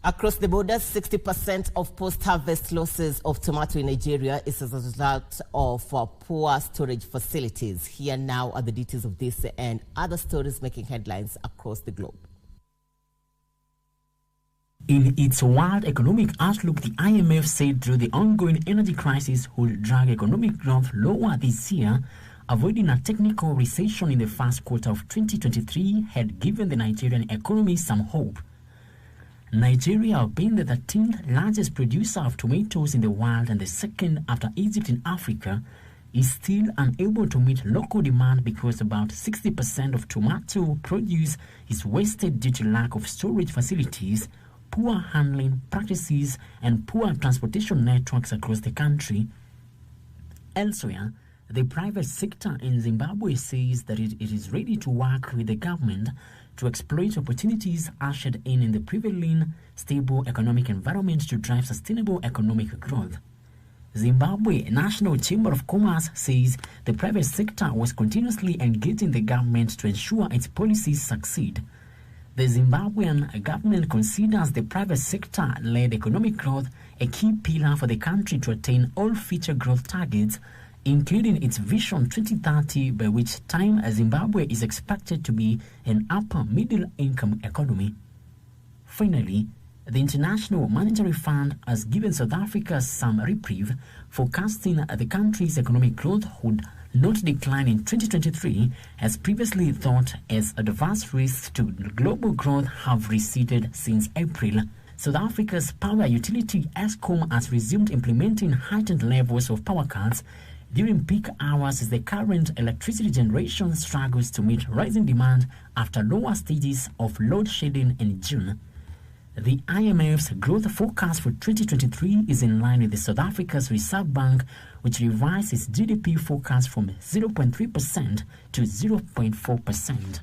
Across the border, 60% of post-harvest losses of tomato in Nigeria is as a result of poor storage facilities. Here now are the details of this and other stories making headlines across the globe. In its World Economic Outlook, the IMF said through the ongoing energy crisis will drag economic growth lower this year, avoiding a technical recession in the first quarter of 2023 had given the Nigerian economy some hope. Nigeria, being the 13th largest producer of tomatoes in the world and the second after Egypt in Africa, is still unable to meet local demand because about 60% of tomato produce is wasted due to lack of storage facilities, poor handling practices, and poor transportation networks across the country. Elsewhere, the private sector in Zimbabwe says that it is ready to work with the government to exploit opportunities ushered in the prevailing stable economic environment to drive sustainable economic growth. Zimbabwe National Chamber of Commerce says the private sector was continuously engaging the government to ensure its policies succeed. The Zimbabwean government considers the private sector-led economic growth a key pillar for the country to attain all future growth targets, including its Vision 2030, by which time Zimbabwe is expected to be an upper middle-income economy. Finally, the International Monetary Fund has given South Africa some reprieve, forecasting the country's economic growth would not decline in 2023, as previously thought, as adverse risks to global growth have receded since April. South Africa's power utility Eskom has resumed implementing heightened levels of power cuts during peak hours as the current electricity generation struggles to meet rising demand after lower stages of load shedding in June. The IMF's growth forecast for 2023 is in line with the South Africa's Reserve Bank, which revised its GDP forecast from 0.3% to 0.4%.